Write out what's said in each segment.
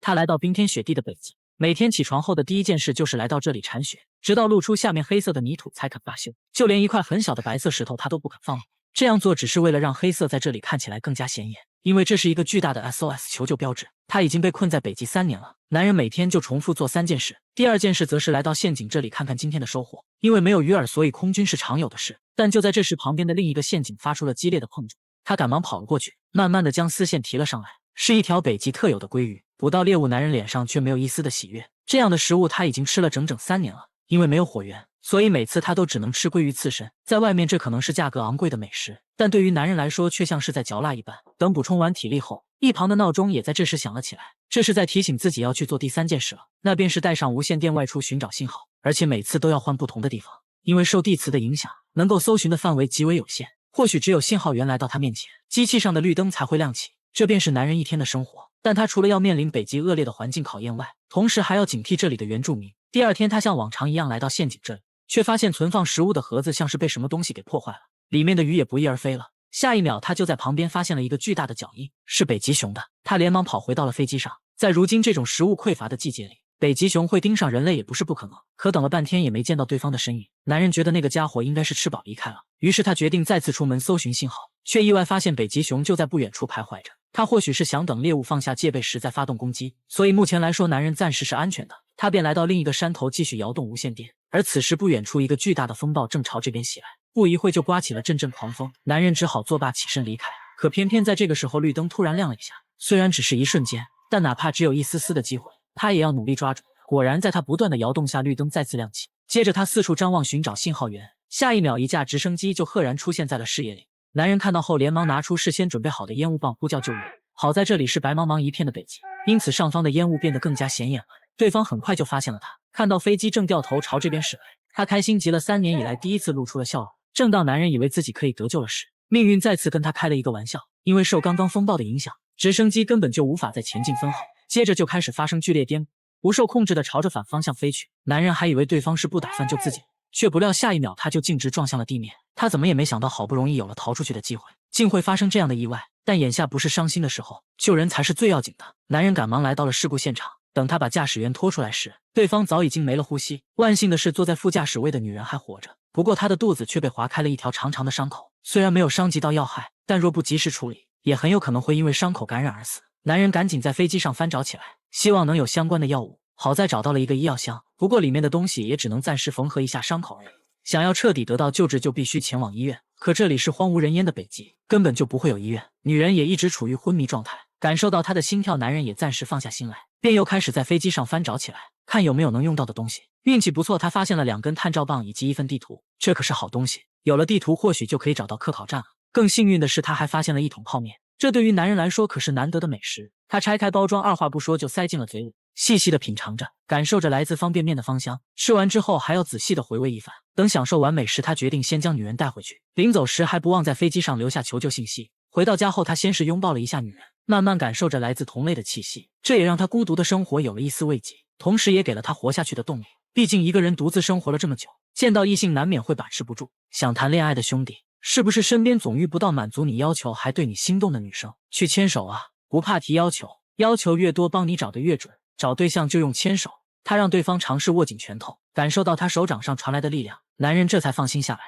他来到冰天雪地的北极，每天起床后的第一件事就是来到这里铲雪，直到露出下面黑色的泥土才肯罢休。就连一块很小的白色石头他都不肯放过。这样做只是为了让黑色在这里看起来更加显眼，因为这是一个巨大的 SOS 求救标志。他已经被困在北极3年了。男人每天就重复做3件事。第2件事则是来到陷阱这里看看今天的收获。因为没有鱼饵，所以空军是常有的事。但就在这时，旁边的另一个陷阱发出了激烈的碰撞。他赶忙跑了过去，慢慢的将丝线提了上来，是一条北极特有的鲑鱼。捕到猎物，男人脸上却没有一丝的喜悦。这样的食物他已经吃了整整3年了。因为没有火源，所以每次他都只能吃鲑鱼刺身。在外面这可能是价格昂贵的美食，但对于男人来说却像是在嚼蜡一般。等补充完体力后，一旁的闹钟也在这时响了起来，这是在提醒自己要去做第3件事了，那便是带上无线电外出寻找信号，而且每次都要换不同的地方，因为受地磁的影响，能够搜寻的范围极为有限。或许只有信号源来到他面前，机器上的绿灯才会亮起。这便是男人一天的生活。但他除了要面临北极恶劣的环境考验外，同时还要警惕这里的原住民。第2天，他像往常一样来到陷阱这里，却发现存放食物的盒子像是被什么东西给破坏了，里面的鱼也不翼而飞了。下一秒，他就在旁边发现了一个巨大的脚印，是北极熊的。他连忙跑回到了飞机上。在如今这种食物匮乏的季节里，北极熊会盯上人类也不是不可能。可等了半天也没见到对方的身影，男人觉得那个家伙应该是吃饱离开了。于是他决定再次出门搜寻信号，却意外发现北极熊就在不远处徘徊着。他或许是想等猎物放下戒备时再发动攻击，所以目前来说男人暂时是安全的。他便来到另一个山头继续摇动无线电，而此时不远处一个巨大的风暴正朝这边袭来，不一会就刮起了阵阵狂风。男人只好作罢起身离开。可偏偏在这个时候绿灯突然亮了一下，虽然只是一瞬间，但哪怕只有一丝丝的机会，他也要努力抓住。果然在他不断的摇动下，绿灯再次亮起，接着他四处张望寻找信号源，下一秒一架直升机就赫然出现在了视野里。男人看到后连忙拿出事先准备好的烟雾棒呼叫救援。好在这里是白茫茫一片的北极，因此上方的烟雾变得更加显眼了。对方很快就发现了他，看到飞机正掉头朝这边驶来，他开心极了，3年以来第一次露出了笑容。正当男人以为自己可以得救了时，命运再次跟他开了一个玩笑。因为受刚刚风暴的影响，直升机根本就无法再前进分毫，接着就开始发生剧烈颠簸，不受控制的朝着反方向飞去。男人还以为对方是不打算救自己，却不料下一秒他就径直撞向了地面。他怎么也没想到，好不容易有了逃出去的机会，竟会发生这样的意外。但眼下不是伤心的时候，救人才是最要紧的。男人赶忙来到了事故现场，等他把驾驶员拖出来时，对方早已经没了呼吸。万幸的是，坐在副驾驶位的女人还活着，不过她的肚子却被划开了一条长长的伤口。虽然没有伤及到要害，但若不及时处理，也很有可能会因为伤口感染而死。男人赶紧在飞机上翻找起来，希望能有相关的药物。好在找到了一个医药箱，不过里面的东西也只能暂时缝合一下伤口而已。想要彻底得到救治，就必须前往医院。可这里是荒无人烟的北极，根本就不会有医院。女人也一直处于昏迷状态，感受到她的心跳，男人也暂时放下心来，便又开始在飞机上翻找起来，看有没有能用到的东西。运气不错，他发现了2根探照棒以及一份地图，这可是好东西。有了地图，或许就可以找到科考站了。更幸运的是，他还发现了一桶泡面，这对于男人来说可是难得的美食。他拆开包装，二话不说就塞进了嘴里，细细的品尝着，感受着来自方便面的芳香。吃完之后还要仔细的回味一番。等享受完美食，他决定先将女人带回去。临走时还不忘在飞机上留下求救信息。回到家后，他先是拥抱了一下女人，慢慢感受着来自同类的气息，这也让他孤独的生活有了一丝慰藉，同时也给了他活下去的动力。毕竟一个人独自生活了这么久，见到异性难免会把持不住。想谈恋爱的兄弟，是不是身边总遇不到满足你要求还对你心动的女生？去牵手啊，不怕提要求，要求越多帮你找得越准。找对象就用牵手。他让对方尝试握紧拳头，感受到他手掌上传来的力量，男人这才放心下来。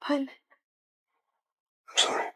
I'm sorry。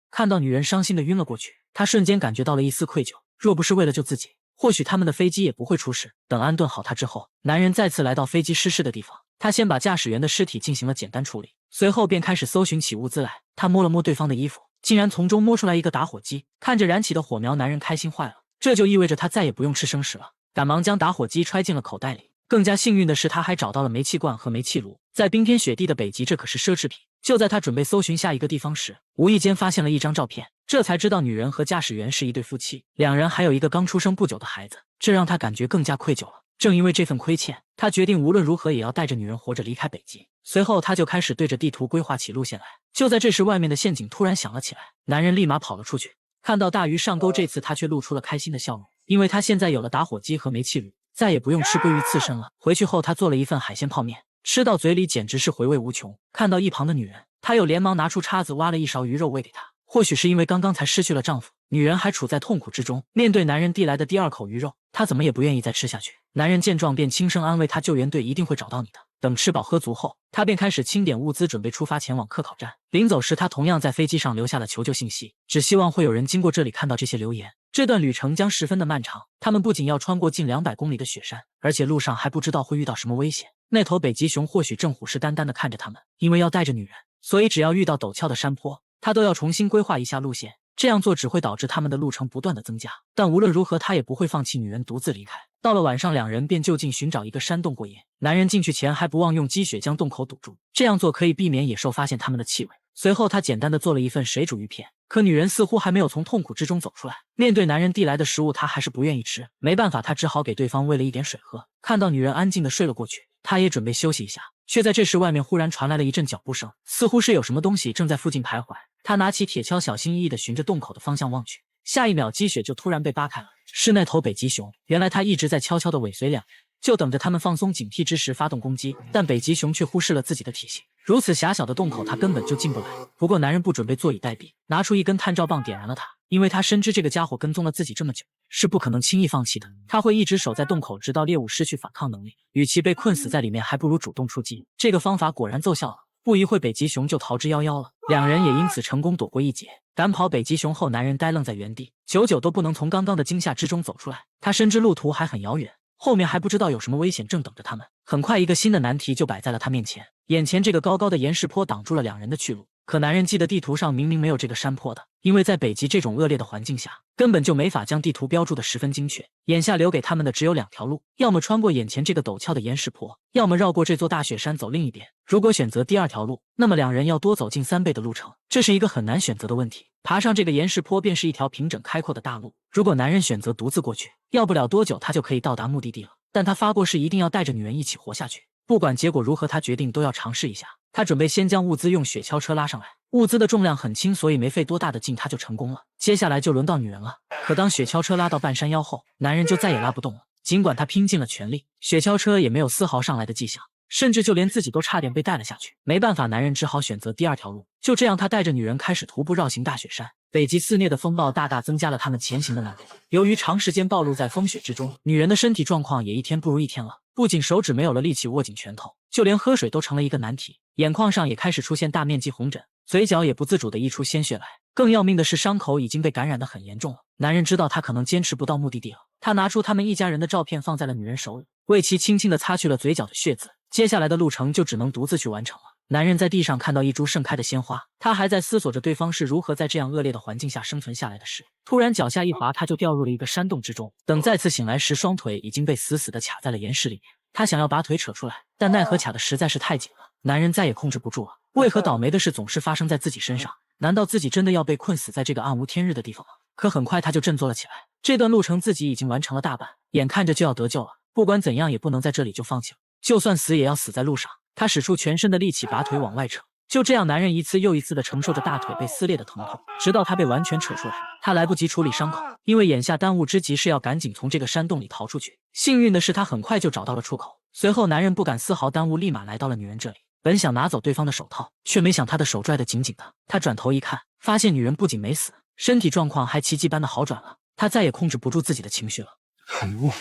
看到女人伤心的晕了过去，他瞬间感觉到了一丝愧疚。若不是为了救自己，或许他们的飞机也不会出事。等安顿好他之后，男人再次来到飞机失事的地方。他先把驾驶员的尸体进行了简单处理，随后便开始搜寻起物资来。他摸了摸对方的衣服，竟然从中摸出来一个打火机。看着燃起的火苗，男人开心坏了，这就意味着他再也不用吃生食了。赶忙将打火机揣进了口袋里。更加幸运的是，他还找到了煤气罐和煤气炉。在冰天雪地的北极，这可是奢侈品。就在他准备搜寻下一个地方时，无意间发现了一张照片，这才知道女人和驾驶员是一对夫妻，2人还有一个刚出生不久的孩子，这让他感觉更加愧疚了。正因为这份亏欠，他决定无论如何也要带着女人活着离开北极。随后他就开始对着地图规划起路线来。就在这时，外面的陷阱突然响了起来，男人立马跑了出去。看到大鱼上钩，这次他却露出了开心的笑容，因为他现在有了打火机和煤气炉，再也不用吃鲑鱼刺身了。回去后，他做了一份海鲜泡面，吃到嘴里简直是回味无穷。看到一旁的女人，他又连忙拿出叉子挖了一勺鱼肉喂给她。或许是因为刚刚才失去了丈夫，女人还处在痛苦之中，面对男人递来的第二口鱼肉，她怎么也不愿意再吃下去。男人见状便轻声安慰她，救援队一定会找到你的。等吃饱喝足后，他便开始清点物资，准备出发前往科考站。临走时，他同样在飞机上留下了求救信息，只希望会有人经过这里看到这些留言。这段旅程将十分的漫长，他们不仅要穿过近200公里的雪山，而且路上还不知道会遇到什么危险。那头北极熊或许正虎视眈眈地看着他们，因为要带着女人，所以只要遇到陡峭的山坡，他都要重新规划一下路线。这样做只会导致他们的路程不断的增加，但无论如何，他也不会放弃女人独自离开。到了晚上，两人便就近寻找一个山洞过夜。男人进去前还不忘用积雪将洞口堵住，这样做可以避免野兽发现他们的气味。随后他简单的做了一份水煮鱼片，可女人似乎还没有从痛苦之中走出来。面对男人递来的食物，她还是不愿意吃。没办法，他只好给对方喂了一点水喝。看到女人安静的睡了过去，他也准备休息一下，却在这时外面忽然传来了一阵脚步声，似乎是有什么东西正在附近徘徊。他拿起铁锹，小心翼翼地循着洞口的方向望去，下一秒积雪就突然被扒开了，是那头北极熊。原来他一直在悄悄地尾随两人，就等着他们放松警惕之时发动攻击，但北极熊却忽视了自己的体型，如此狭小的洞口他根本就进不来。不过男人不准备坐以待毙，拿出一根探照棒点燃了它，因为他深知这个家伙跟踪了自己这么久，是不可能轻易放弃的。他会一直守在洞口，直到猎物失去反抗能力。与其被困死在里面，还不如主动出击。这个方法果然奏效了，不一会北极熊就逃之夭夭了，两人也因此成功躲过一劫。赶跑北极熊后，男人呆愣在原地，久久都不能从刚刚的惊吓之中走出来。他深知路途还很遥远，后面还不知道有什么危险正等着他们。很快，一个新的难题就摆在了他面前。眼前这个高高的岩石坡挡住了两人的去路，可男人记得地图上明明没有这个山坡的，因为在北极这种恶劣的环境下，根本就没法将地图标注的十分精确。眼下留给他们的只有2条路，要么穿过眼前这个陡峭的岩石坡，要么绕过这座大雪山走另一边。如果选择第2条路，那么两人要多走近3倍的路程，这是一个很难选择的问题。爬上这个岩石坡便是一条平整开阔的大路，如果男人选择独自过去，要不了多久他就可以到达目的地了。但他发过誓一定要带着女人一起活下去，不管结果如何，他决定都要尝试一下。他准备先将物资用雪橇车拉上来，物资的重量很轻，所以没费多大的劲他就成功了。接下来就轮到女人了。可当雪橇车拉到半山腰后，男人就再也拉不动了。尽管他拼尽了全力，雪橇车也没有丝毫上来的迹象，甚至就连自己都差点被带了下去。没办法，男人只好选择第2条路。就这样，他带着女人开始徒步绕行大雪山。北极肆虐的风暴大大增加了他们前行的难度。由于长时间暴露在风雪之中，女人的身体状况也一天不如一天了。不仅手指没有了力气握紧拳头，就连喝水都成了一个难题。眼眶上也开始出现大面积红疹，嘴角也不自主地溢出鲜血来。更要命的是，伤口已经被感染得很严重了。男人知道他可能坚持不到目的地了，他拿出他们一家人的照片放在了女人手里，为其轻轻地擦去了嘴角的血渍。接下来的路程就只能独自去完成了。男人在地上看到一株盛开的鲜花，他还在思索着对方是如何在这样恶劣的环境下生存下来的事。突然脚下一滑，他就掉入了一个山洞之中。等再次醒来时，双腿已经被死死地卡在了岩石里面。他想要把腿扯出来，但奈何卡的实在是太紧了，男人再也控制不住了。为何倒霉的事总是发生在自己身上？难道自己真的要被困死在这个暗无天日的地方吗？可很快他就振作了起来，这段路程自己已经完成了大半，眼看着就要得救了，不管怎样也不能在这里就放弃了，就算死也要死在路上。他使出全身的力气把腿往外扯，就这样男人一次又一次地承受着大腿被撕裂的疼痛，直到他被完全扯出来。他来不及处理伤口，因为眼下当务之急是要赶紧从这个山洞里逃出去。幸运的是他很快就找到了出口，随后男人不敢丝毫耽误，立马来到了女人这里。本想拿走对方的手套，却没想他的手拽得紧紧的。他转头一看，发现女人不仅没死，身体状况还奇迹般的好转了。他再也控制不住自己的情绪了。I'm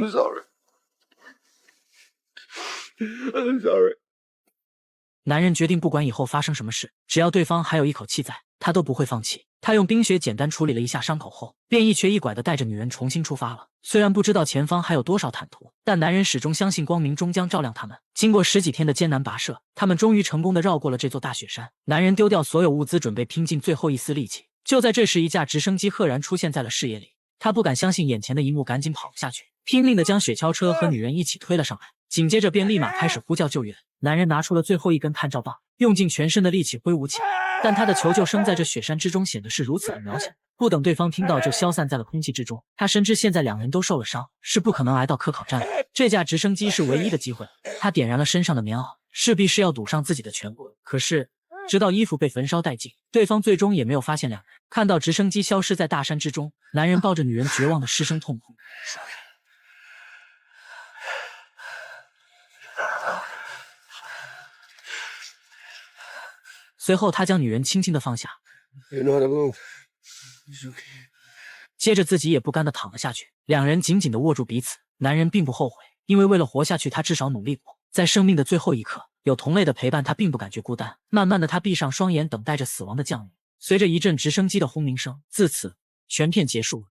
sorry. I'm sorry. 男人决定不管以后发生什么事，只要对方还有一口气在，他都不会放弃。他用冰雪简单处理了一下伤口后，便一瘸一拐地带着女人重新出发了。虽然不知道前方还有多少坦途，但男人始终相信光明终将照亮他们。经过10几天的艰难跋涉，他们终于成功地绕过了这座大雪山。男人丢掉所有物资，准备拼尽最后一丝力气。就在这时，一架直升机赫然出现在了视野里。他不敢相信眼前的一幕，赶紧跑了下去，拼命地将雪橇车和女人一起推了上来。紧接着便立马开始呼叫救援。男人拿出了最后一根探照棒，用尽全身的力气挥舞起来，但他的求救声在这雪山之中显得是如此的渺小，不等对方听到就消散在了空气之中。他深知现在两人都受了伤，是不可能来到科考站的，这架直升机是唯一的机会。他点燃了身上的棉袄，势必是要赌上自己的全部。可是直到衣服被焚烧殆尽，对方最终也没有发现两人。看到直升机消失在大山之中，男人抱着女人绝望的失声痛哭。随后，他将女人轻轻地放下， You're not alone. It's okay. 接着自己也不甘地躺了下去。两人紧紧地握住彼此。男人并不后悔，因为为了活下去，他至少努力过。在生命的最后一刻，有同类的陪伴，他并不感觉孤单。慢慢的，他闭上双眼，等待着死亡的降临。随着一阵直升机的轰鸣声，自此全片结束了。